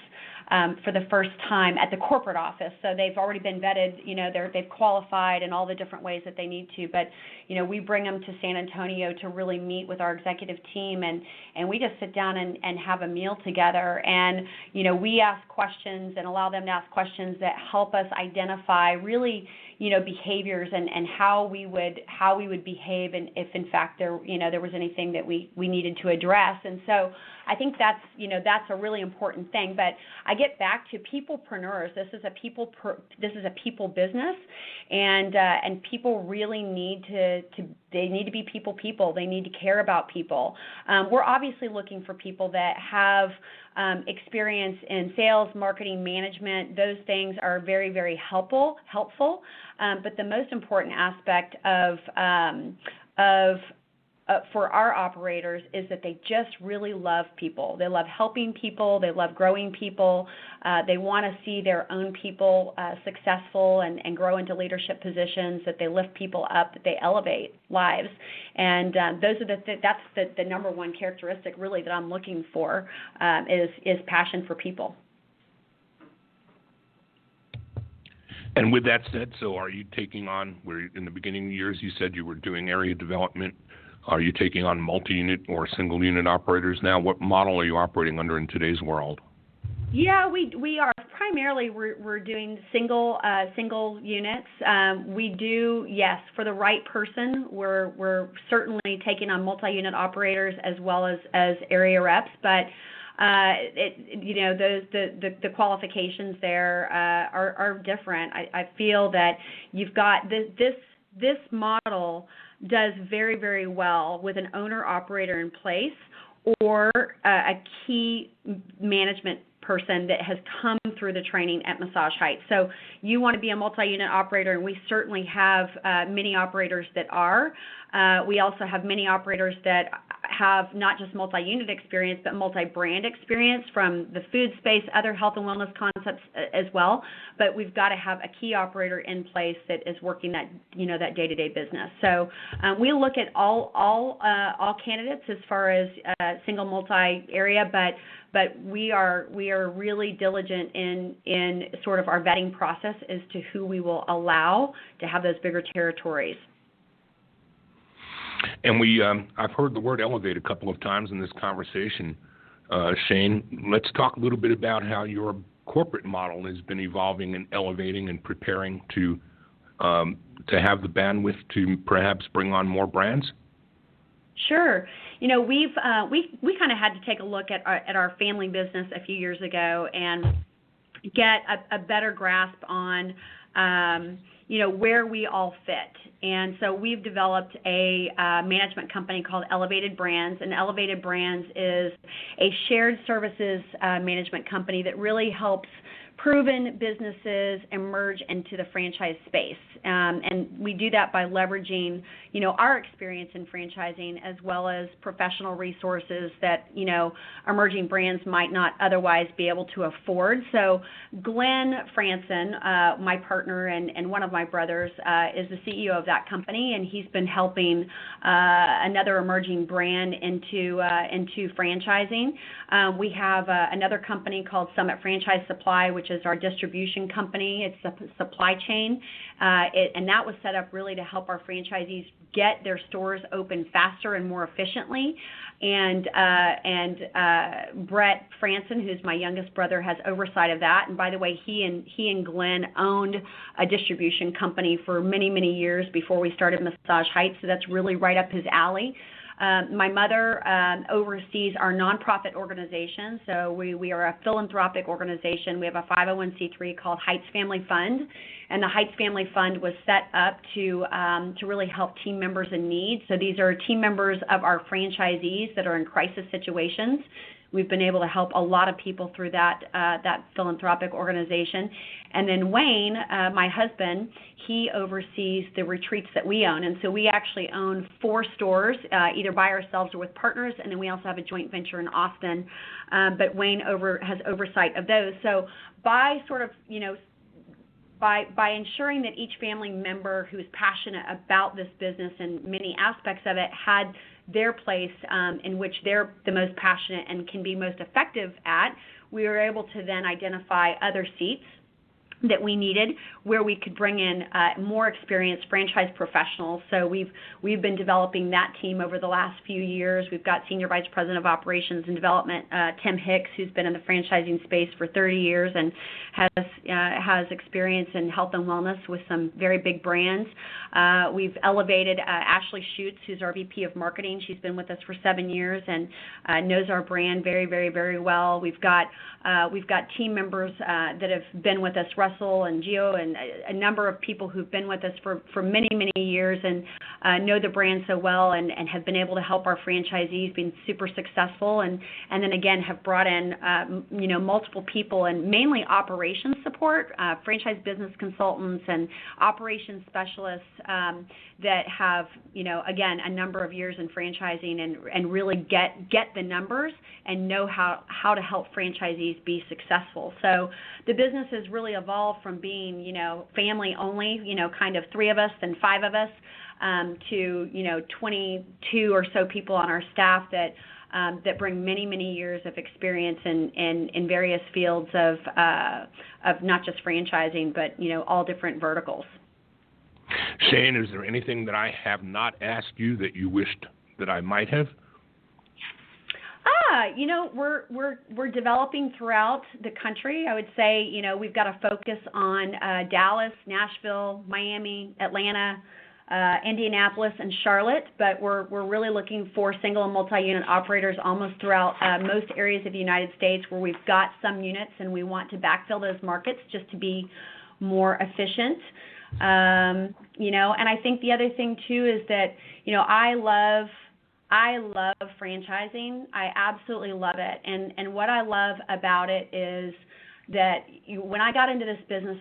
for the first time at the corporate office. So they've already been vetted, they've qualified in all the different ways that they need to. But, we bring them to San Antonio to really meet with our executive team, and we just sit down and have a meal together. And, we ask questions and allow them to ask questions that help us identify really, behaviors and how we would behave, and if in fact there was anything that we needed to address. And so I think that's a really important thing. But I get back to peoplepreneurs. This is a people business, and people really need to be people. They need to care about people. We're obviously looking for people that have experience in sales, marketing, management. Those things are very, very helpful. But the most important aspect for our operators is that they just really love people. They love helping people. They love growing people. They want to see their own people successful and grow into leadership positions, that they lift people up, that they elevate lives. And that's the number one characteristic really that I'm looking for is passion for people.
And with that said, so are you taking on, where in the beginning of the years you said you were doing area development, are you taking on multi-unit or single-unit operators now? What model are you operating under in today's world?
Yeah, we are primarily we're doing single units. We do, yes, for the right person, we're certainly taking on multi-unit operators as well as area reps, but the qualifications there are different. I feel that you've got this model does very, very well with an owner-operator in place or a key management person that has come through the training at Massage Heights. So you want to be a multi-unit operator, and we certainly have many operators that are. We also have many operators that have not just multi-unit experience, but multi-brand experience from the food space, other health and wellness concepts as well. But we've got to have a key operator in place that is working that day-to-day business. So we look at all candidates as far as single multi-area, but we are really diligent in sort of our vetting process as to who we will allow to have those bigger territories.
And I've heard the word elevate a couple of times in this conversation. Shane, let's talk a little bit about how your corporate model has been evolving and elevating and preparing to have the bandwidth to perhaps bring on more brands.
Sure. We kind of had to take a look at our family business a few years ago and get a better grasp on where we all fit. And so we've developed a management company called Elevated Brands, and Elevated Brands is a shared services management company that really helps proven businesses emerge into the franchise space. And we do that by leveraging, our experience in franchising as well as professional resources that, emerging brands might not otherwise be able to afford. So Glenn Franson, my partner and one of my brothers, is the CEO of that company, and he's been helping another emerging brand into franchising. We have another company called Summit Franchise Supply, which is our distribution company. It's a supply chain, and that was set up really to help our franchisees get their stores open faster and more efficiently. And Brett Franson, who's my youngest brother, has oversight of that. And by the way, he and Glenn owned a distribution company for many, many years before we started Massage Heights, so that's really right up his alley. My mother oversees our nonprofit organization, so we are a philanthropic organization. We have a 501c3 called Heights Family Fund, and the Heights Family Fund was set up to really help team members in need. So these are team members of our franchisees that are in crisis situations. We've been able to help a lot of people through that philanthropic organization. And then Wayne, my husband, he oversees the retreats that we own. And so we actually own 4 stores, either by ourselves or with partners, and then we also have a joint venture in Austin. But Wayne has oversight of those. So by sort of, by ensuring that each family member who is passionate about this business and many aspects of it had their place in which they're the most passionate and can be most effective at, we were able to then identify other seats that we needed where we could bring in more experienced franchise professionals. So we've been developing that team over the last few years. We've got Senior Vice President of Operations and Development, Tim Hicks, who's been in the franchising space for 30 years and has experience in health and wellness with some very big brands. We've elevated Ashley Schutz, who's our VP of Marketing. She's been with us for 7 years and knows our brand very, very, very well. We've got team members that have been with us, Russell and Gio, and a number of people who've been with us for many, many years and know the brand so well and have been able to help our franchisees be super successful. And then again have brought in multiple people and mainly operations support, franchise business consultants and operations specialists that have again a number of years in franchising and really get the numbers and know how to help franchisees be successful. So the business has really evolved from being family only, kind of 3 of us and 5 of us, to 22 or so people on our staff that that bring many, many years of experience in various fields of not just franchising, but all different verticals.
Shane, is there anything that I have not asked you that you wished that I might have?
We're developing throughout the country. I would say, we've got a focus on Dallas, Nashville, Miami, Atlanta, Indianapolis, and Charlotte, but we're really looking for single and multi-unit operators almost throughout most areas of the United States where we've got some units and we want to backfill those markets just to be more efficient. And I think the other thing too is that, I love franchising. I absolutely love it. And what I love about it is that when I got into this business,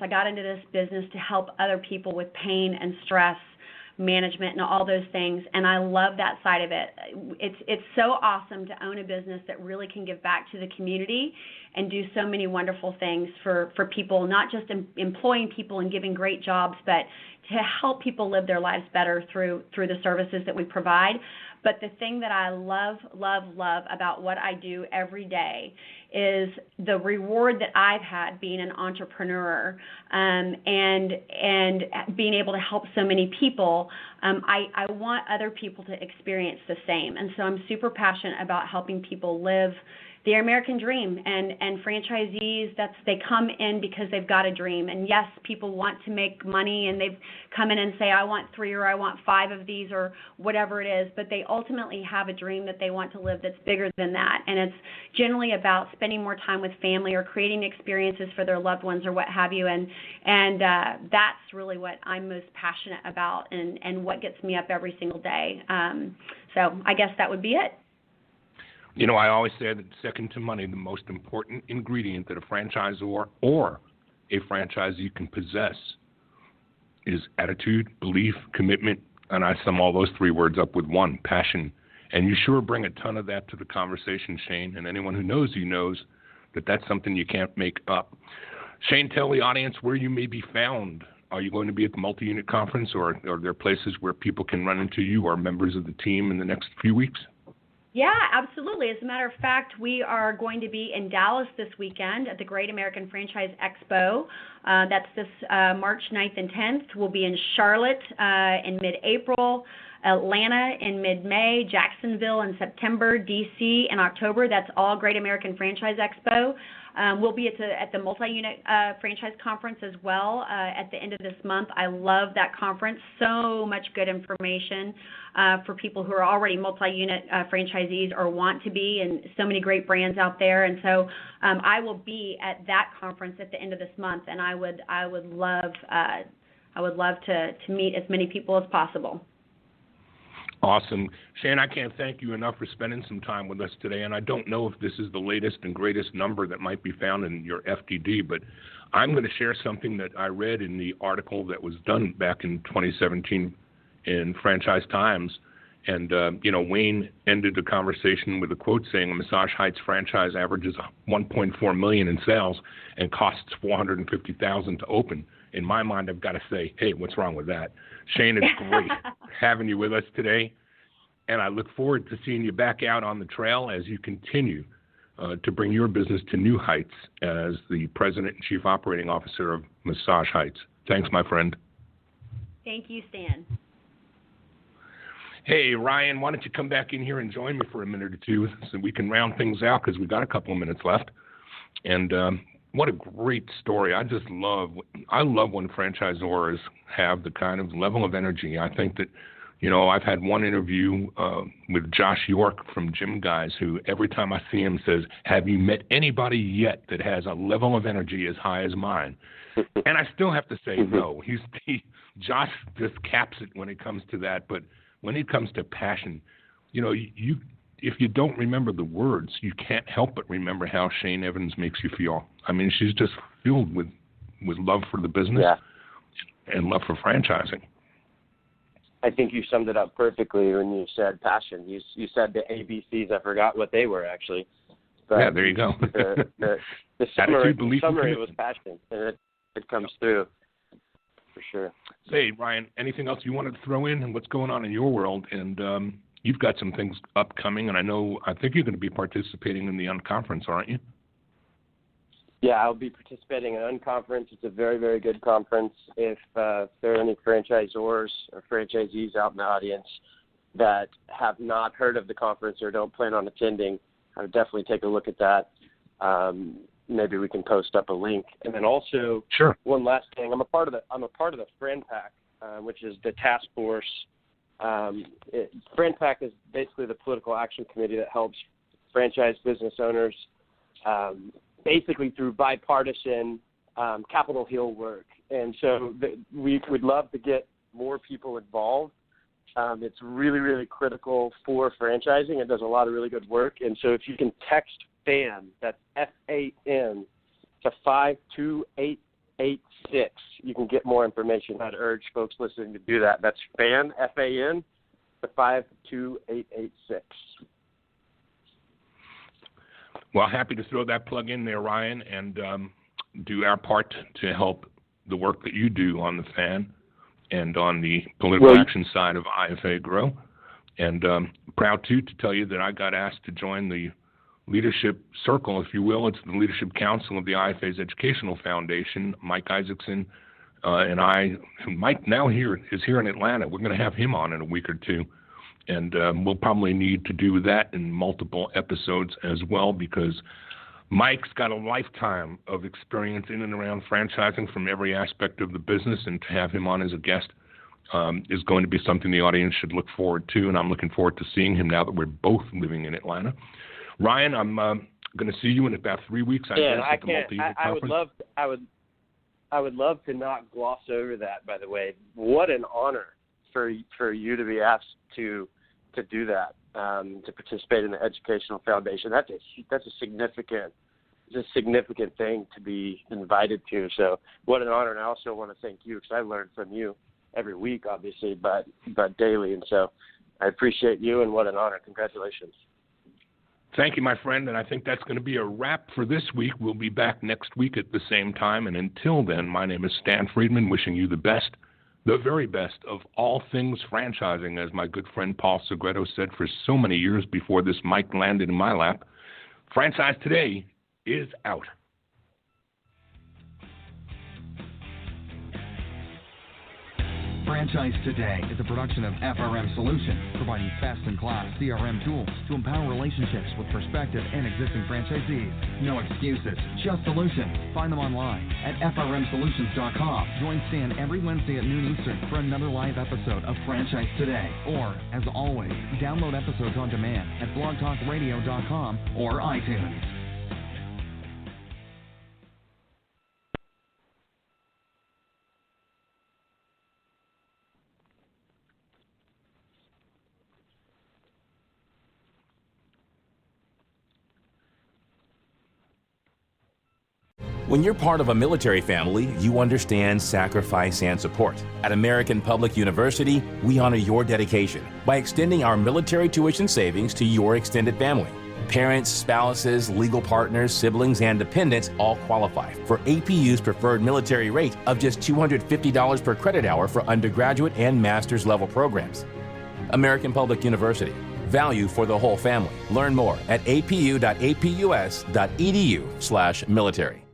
to help other people with pain and stress management and all those things, and I love that side of it. It's so awesome to own a business that really can give back to the community and do so many wonderful things for people, not just employing people and giving great jobs, but to help people live their lives better through the services that we provide. But the thing that I love about what I do every day is the reward that I've had being an entrepreneur and being able to help so many people. I want other people to experience the same. And so I'm super passionate about helping people live the American dream, and franchisees, they come in because they've got a dream. And yes, people want to make money, and they've come in and say, I want 3 or I want 5 of these or whatever it is, but they ultimately have a dream that they want to live that's bigger than that. And it's generally about spending more time with family or creating experiences for their loved ones or what have you. And that's really what I'm most passionate about and what gets me up every single day. So I guess that would be it.
I always say that second to money, the most important ingredient that a franchisor or a franchisee can possess is attitude, belief, commitment, and I sum all those 3 words up with one, passion. And you sure bring a ton of that to the conversation, Shane, and anyone who knows you knows that that's something you can't make up. Shane, tell the audience where you may be found. Are you going to be at the multi-unit conference, or are there places where people can run into you or members of the team in the next few weeks?
Yeah, absolutely. As a matter of fact, we are going to be in Dallas this weekend at the Great American Franchise Expo. That's this March 9th and 10th. We'll be in Charlotte in mid-April, Atlanta in mid-May, Jacksonville in September, D.C. in October. That's all Great American Franchise Expo. We'll be at the multi-unit franchise conference as well at the end of this month. I love that conference. So much good information for people who are already multi-unit franchisees or want to be, and so many great brands out there. And so I will be at that conference at the end of this month, and I would love to meet as many people as possible.
Awesome. Shane, I can't thank you enough for spending some time with us today, and I don't know if this is the latest and greatest number that might be found in your FDD, but I'm going to share something that I read in the article that was done back in 2017 in Franchise Times, and, Wayne ended the conversation with a quote saying, a Massage Heights franchise averages $1.4 million in sales and costs $450,000 to open. In my mind, I've got to say, hey, what's wrong with that? Shane, it's great having you with us today, and I look forward to seeing you back out on the trail as you continue to bring your business to new heights as the President and Chief Operating Officer of Massage Heights. Thanks, my friend.
Thank you, Stan.
Hey, Ryan, why don't you come back in here and join me for a minute or two so we can round things out, because we've got a couple of minutes left. And what a great story. I love when franchisors have the kind of level of energy. I think that, I've had one interview with Josh York from Gym Guys, who every time I see him says, have you met anybody yet that has a level of energy as high as mine? And I still have to say no. Josh just caps it when it comes to that. But when it comes to passion, if you don't remember the words, you can't help but remember how Shane Evans makes you feel. I mean, she's just filled with love for the business and love for franchising.
I think you summed it up perfectly when you said passion. You said the ABCs. I forgot what they were, actually. But
yeah, there you go.
The summary was passion, and it comes through for sure.
Hey, Ryan, anything else you wanted to throw in and what's going on in your world? And, you've got some things upcoming, and I think you're going to be participating in the Unconference, aren't you?
Yeah, I'll be participating in Unconference. It's a very, very good conference. If there are any franchisors or franchisees out in the audience that have not heard of the conference or don't plan on attending, I would definitely take a look at that. Maybe we can post up a link. And then also,
sure.
One last thing, I'm a part of the Friend Pack, which is the task force. Friend Pack is basically the political action committee that helps franchise business owners basically through bipartisan Capitol Hill work. And so we would love to get more people involved. It's really, really critical for franchising. It does a lot of really good work. And so if you can text FAN, that's FAN, to 52886, you can get more information. I'd urge folks listening to do that. That's FAN, F-A-N, to 52886.
Well, happy to throw that plug in there, Ryan, and do our part to help the work that you do on the FAN and on the political action side of IFA grow. And proud, too, to tell you that I got asked to join the leadership circle, if you will. It's the leadership council of the IFA's Educational Foundation. Mike Isaacson and I, who Mike now is here in Atlanta. We're going to have him on in a week or two. And we'll probably need to do that in multiple episodes as well, because Mike's got a lifetime of experience in and around franchising from every aspect of the business, and to have him on as a guest is going to be something the audience should look forward to, and I'm looking forward to seeing him now that we're both living in Atlanta. Ryan, I'm going to see you in about 3 weeks. I would love to not gloss over that, by the way. What an honor for you to be asked to do that, to participate in the Educational Foundation. That's a significant thing to be invited to. So what an honor. And I also want to thank you, because I learn from you every week, obviously, but daily. And so I appreciate you, and what an honor. Congratulations. Thank you, my friend. And I think that's going to be a wrap for this week. We'll be back next week at the same time. And until then, my name is Stan Friedman, wishing you the best, the very best of all things franchising, as my good friend Paul Segreto said for so many years before this mic landed in my lap. Franchise Today is out.
Franchise Today is a production of FRM Solutions, providing best-in-class CRM tools to empower relationships with prospective and existing franchisees. No excuses, just solutions. Find them online at frmsolutions.com. Join Stan every Wednesday at noon Eastern for another live episode of Franchise Today. Or, as always, download episodes on demand at blogtalkradio.com or iTunes.
When you're part of a military family, you understand sacrifice and support. At American Public University, we honor your dedication by extending our military tuition savings to your extended family. Parents, spouses, legal partners, siblings, and dependents all qualify for APU's preferred military rate of just $250 per credit hour for undergraduate and master's level programs. American Public University. Value for the whole family. Learn more at apu.apus.edu/military.